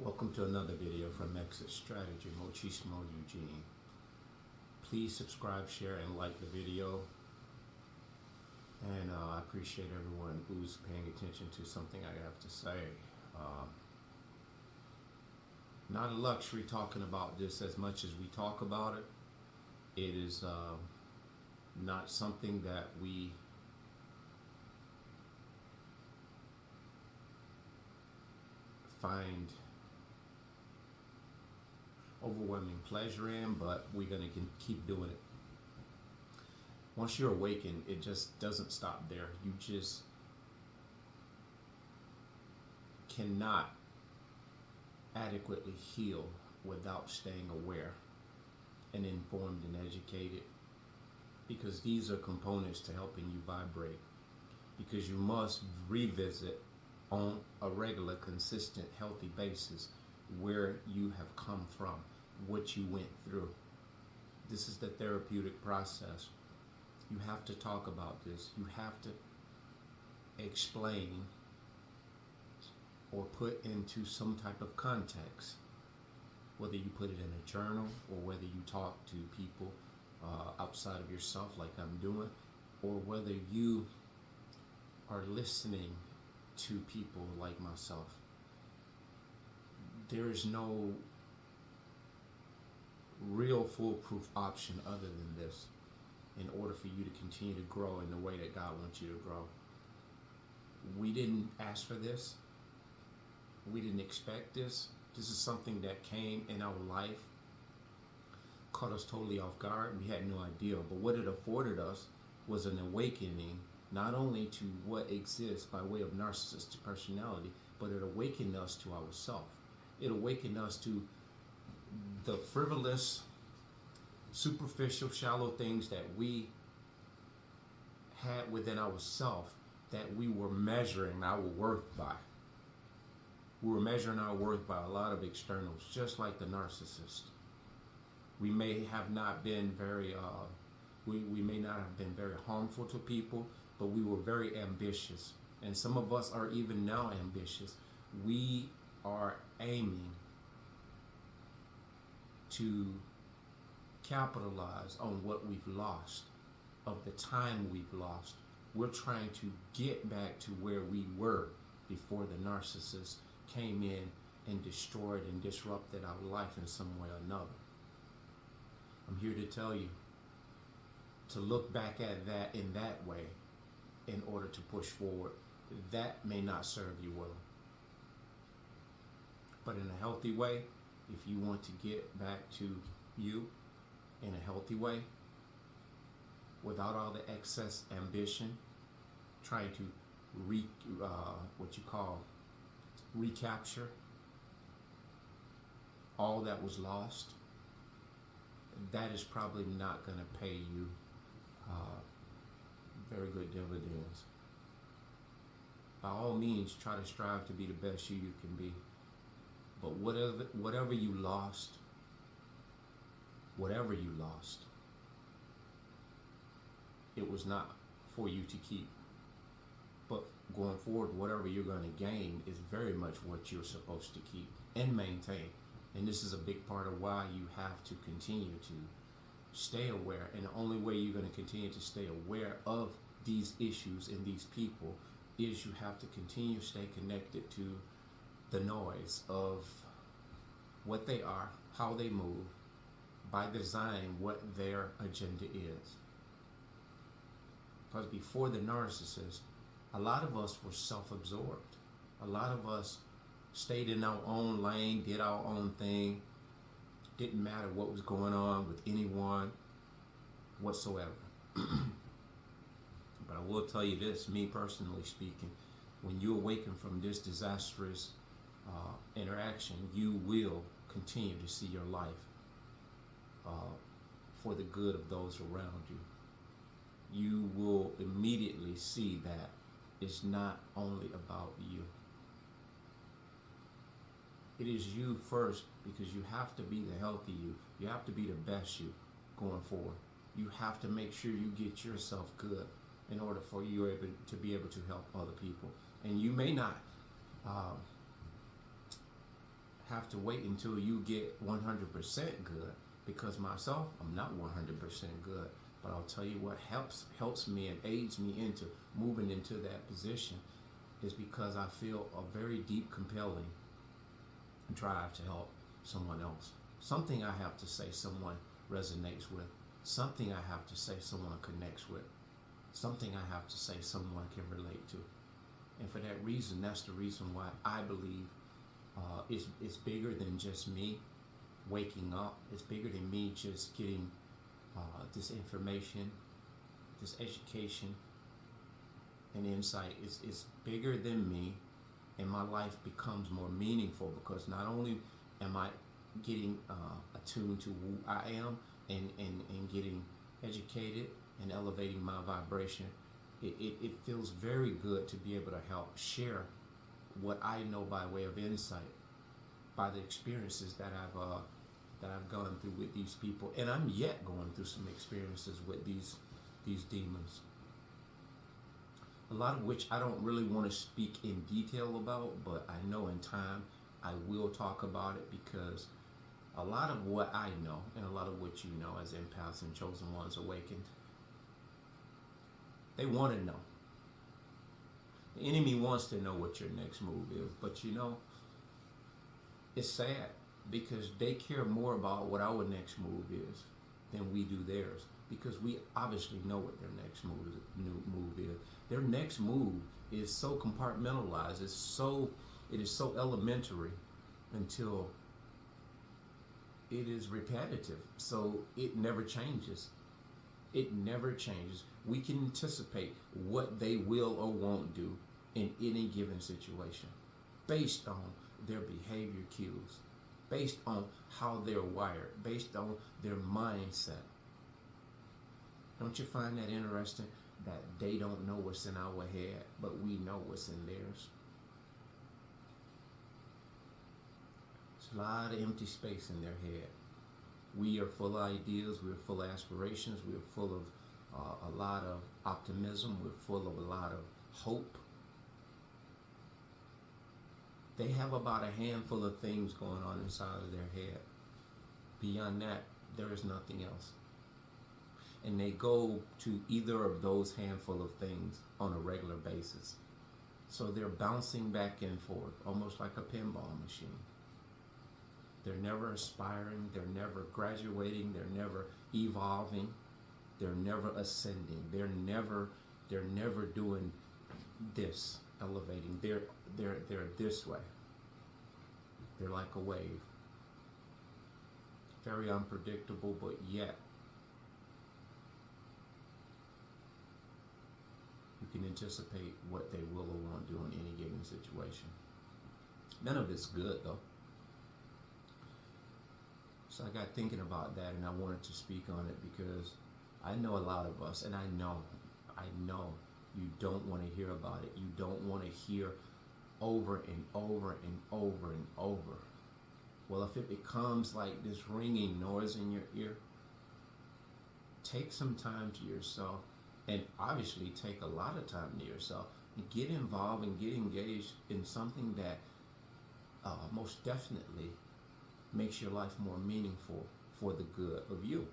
Welcome to another video from Exit Strategy, Mochismo Eugene. Please subscribe, share, and like the video. And I appreciate everyone who's paying attention to something I have to say. Not a luxury talking about this as much as we talk about it. It is not something that we find overwhelming pleasure in, but we're going to keep doing it. Once you're awakened, it just doesn't stop there. You just cannot adequately heal without staying aware and informed and educated, because these are components to helping you vibrate, because you must revisit on a regular, consistent, healthy basis where you have come from, what you went through. This is the therapeutic process. You have to talk about this. You have to explain or put into some type of context, whether you put it in a journal or whether you talk to people outside of yourself like I'm doing, or whether you are listening to people like myself. There is no real foolproof option other than this in order for you to continue to grow in the way that God wants you to grow. We didn't ask for this. We didn't expect this. This is something that came in our life, caught us totally off guard. We had no idea. But what it afforded us was an awakening, not only to what exists by way of narcissistic personality, but it awakened us to ourselves. It awakened us to the frivolous, superficial, shallow things that we had within ourselves that we were measuring our worth by. We were measuring our worth by a lot of externals, just like the narcissist. We may have not been very, we may not have been very harmful to people, but we were very ambitious. And some of us are even now ambitious. We are aiming to capitalize on what we've lost, of the time we've lost. We're trying to get back to where we were before the narcissist came in and destroyed and disrupted our life in some way or another. I'm here to tell you to look back at that in that way in order to push forward. That may not serve you well. But in a healthy way, if you want to get back to you in a healthy way, without all the excess ambition, trying to recapture all that was lost, that is probably not going to pay you very good dividends. By all means, try to strive to be the best you can be. But whatever you lost, it was not for you to keep. But going forward, whatever you're going to gain is very much what you're supposed to keep and maintain. And this is a big part of why you have to continue to stay aware. And the only way you're going to continue to stay aware of these issues and these people is you have to continue to stay connected to the noise of what they are, how they move, by design, what their agenda is. Because before the narcissist, a lot of us were self-absorbed. A lot of us stayed in our own lane, did our own thing. Didn't matter what was going on with anyone whatsoever. But I will tell you this, me personally speaking, when you awaken from this disastrous interaction, you will continue to see your life for the good of those around you. You will immediately see that it's not only about you. It is you first, because you have to be the healthy you. You have to be the best you going forward. You have to make sure you get yourself good in order for you to be able to help other people. And you may not have to wait until you get 100% good, because myself, I'm not 100% good. But I'll tell you what helps me and aids me into moving into that position is because I feel a very deep, compelling drive to help someone else. Something I have to say someone resonates with. Something I have to say someone connects with. Something I have to say someone can relate to. And for that reason, that's the reason why I believe it's bigger than just me waking up. It's bigger than me just getting this information, this education and insight. It's bigger than me, and my life becomes more meaningful because not only am I getting attuned to who I am and getting educated and elevating my vibration, it feels very good to be able to help share what I know by way of insight, by the experiences that I've gone through with these people, and I'm yet going through some experiences with these demons. A lot of which I don't really want to speak in detail about, but I know in time I will talk about it, because a lot of what I know and a lot of what you know as empaths and chosen ones awakened, they want to know. The enemy wants to know what your next move is, but it's sad because they care more about what our next move is than we do theirs, because we obviously know what their next move is. Their next move is so compartmentalized, it is so elementary until it is repetitive. So it never changes. It never changes. We can anticipate what they will or won't do in any given situation based on their behavior cues, based on how they're wired, based on their mindset. Don't you find that interesting that they don't know what's in our head, but we know what's in theirs? There's a lot of empty space in their head. We are full of ideas, we're full of aspirations, we're full of a lot of optimism, we're full of a lot of hope. They have about a handful of things going on inside of their head. Beyond that, there is nothing else. And they go to either of those handful of things on a regular basis. So they're bouncing back and forth, almost like a pinball machine. They're never aspiring, they're never graduating, they're never evolving, they're never ascending, they're never doing this, elevating. They're this way. They're like a wave. Very unpredictable, but yet you can anticipate what they will or won't do in any given situation. None of it's good though. So I got thinking about that, and I wanted to speak on it because I know a lot of us, and I know you don't want to hear about it. You don't want to hear over and over and over and over. Well, if it becomes like this ringing noise in your ear, take some time to yourself, and obviously take a lot of time to yourself, and get involved and get engaged in something that most definitely makes your life more meaningful for the good of you.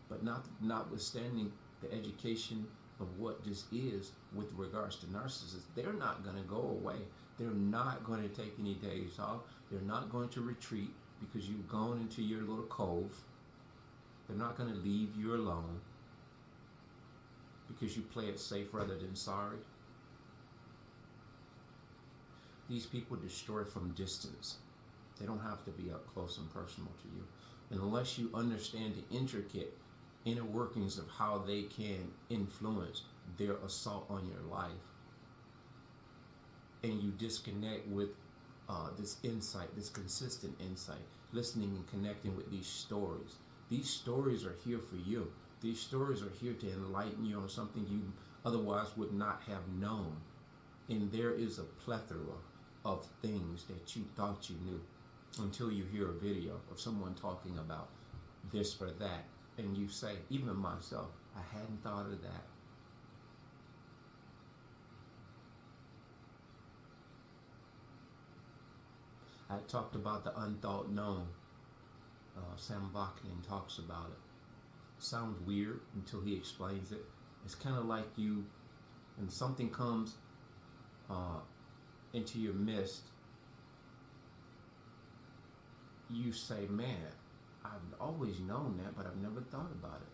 But notwithstanding the education of what this is with regards to narcissists, they're not going to go away. They're not going to take any days off. They're not going to retreat because you've gone into your little cove. They're not going to leave you alone because you play it safe rather than sorry. These people destroy from distance. They don't have to be up close and personal to you. And unless you understand the intricate inner workings of how they can influence their assault on your life, and you disconnect with this insight, this consistent insight, listening and connecting with these stories. These stories are here for you. These stories are here to enlighten you on something you otherwise would not have known. And there is a plethora of things that you thought you knew until you hear a video of someone talking about this or that, and you say, even myself, I hadn't thought of that. I talked about the unthought known. Sam Vaknin talks about it. Sounds weird until he explains it. It's kind of like you, when something comes uh, into your midst, you say, man, I've always known that, but I've never thought about it.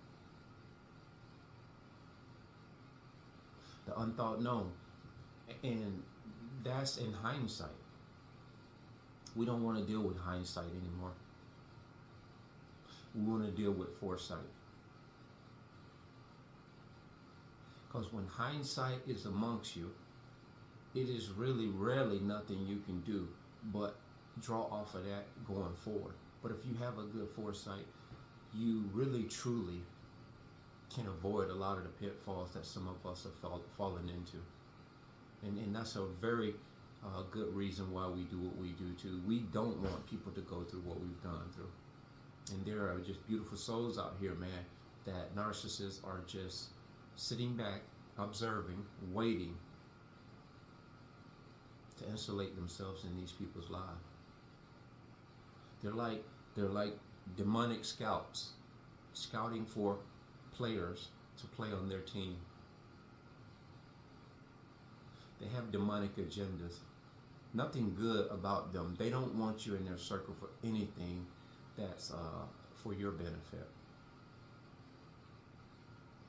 The unthought known. And that's in hindsight. We don't want to deal with hindsight anymore. We want to deal with foresight. Because when hindsight is amongst you, it is really rarely nothing you can do but draw off of that going forward. But if you have a good foresight, you really truly can avoid a lot of the pitfalls that some of us have fallen into. And that's a very good reason why we do what we do too. We don't want people to go through what we've gone through. And there are just beautiful souls out here, man, that narcissists are just sitting back, observing, waiting to insulate themselves in these people's lives. They're like demonic scouts, scouting for players to play on their team. They have demonic agendas. Nothing good about them. They don't want you in their circle for anything that's for your benefit.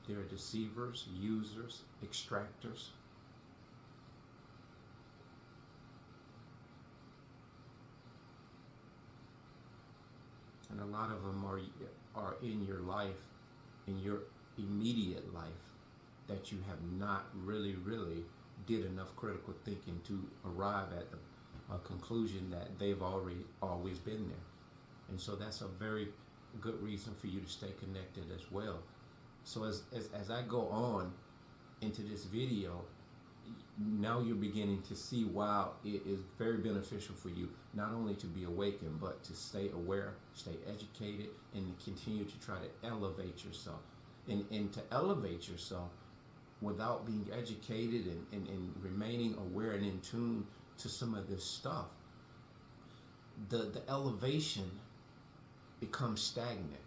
They're deceivers, users, extractors. And a lot of them are in your life, in your immediate life, that you have not really did enough critical thinking to arrive at the conclusion that they've always been there. And so that's a very good reason for you to stay connected as well. So as I go on into this video, now you're beginning to see, wow, it is very beneficial for you not only to be awakened, but to stay aware, stay educated, and to continue to try to elevate yourself. And to elevate yourself without being educated and remaining aware and in tune to some of this stuff, the elevation becomes stagnant.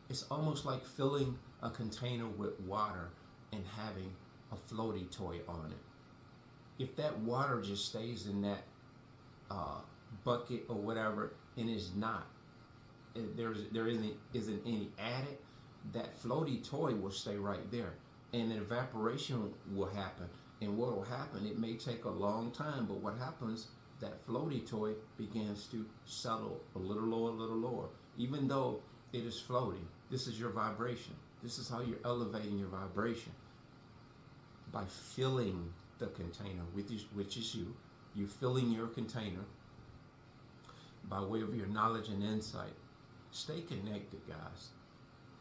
It's almost like filling a container with water and having a floaty toy on it. If that water just stays in that bucket or whatever, and is not, there isn't any added, that floaty toy will stay right there, and evaporation will happen. And what will happen, it may take a long time, but what happens, that floaty toy begins to settle a little lower, even though it is floating. This is your vibration. This is how you're elevating your vibration, by filling the container, which is you. You're filling your container by way of your knowledge and insight. Stay connected, guys.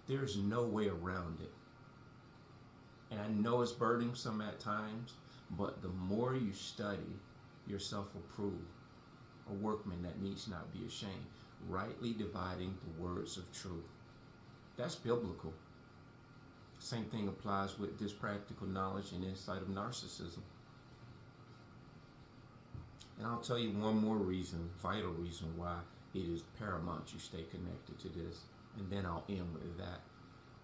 There's no way around it. And I know it's burdensome at times, but the more you study, yourself will prove a workman that needs not be ashamed, rightly dividing the words of truth. That's biblical. Same thing applies with this practical knowledge and insight of narcissism. And I'll tell you one more reason, vital reason, why it is paramount you stay connected to this, and then I'll end with that.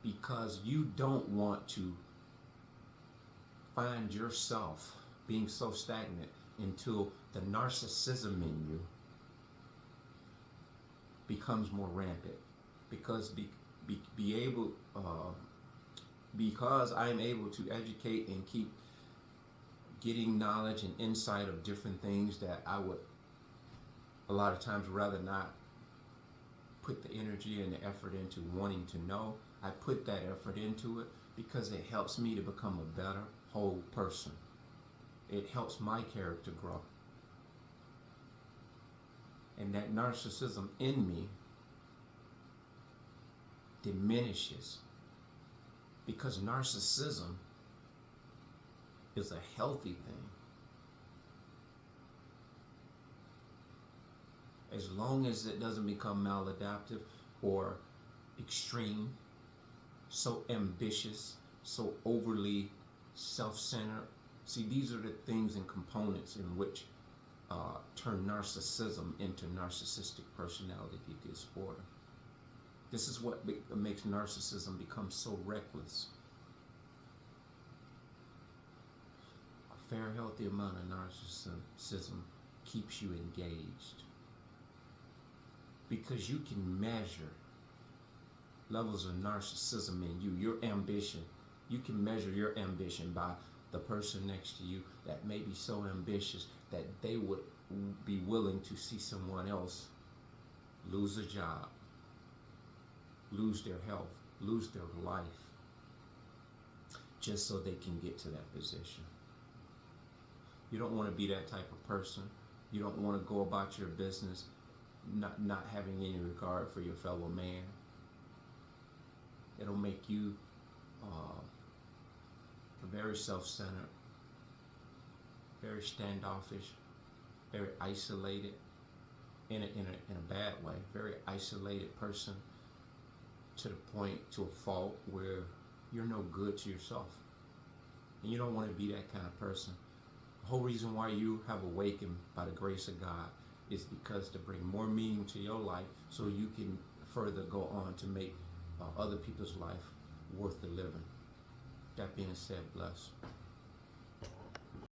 Because you don't want to find yourself being so stagnant until the narcissism in you becomes more rampant. Because because I'm able to educate and keep getting knowledge and insight of different things that I would a lot of times rather not put the energy and the effort into wanting to know. I put that effort into it because it helps me to become a better whole person. It helps my character grow. And that narcissism in me diminishes, because narcissism is a healthy thing. As long as it doesn't become maladaptive or extreme, so ambitious, so overly self-centered, See, these are the things and components in which turn narcissism into narcissistic personality disorder. This is what makes narcissism become so reckless. A fair, healthy amount of narcissism keeps you engaged because you can measure levels of narcissism in you, your ambition. You can measure your ambition by the person next to you that may be so ambitious that they would be willing to see someone else lose a job, lose their health, lose their life, just so they can get to that position. You don't want to be that type of person. You don't want to go about your business not having any regard for your fellow man. It'll make you very self-centered, very standoffish, very isolated in a bad way, very isolated person to the point, to a fault where you're no good to yourself. And you don't want to be that kind of person. The whole reason why you have awakened by the grace of God is because to bring more meaning to your life so you can further go on to make other people's life worth the living. That being said, bless.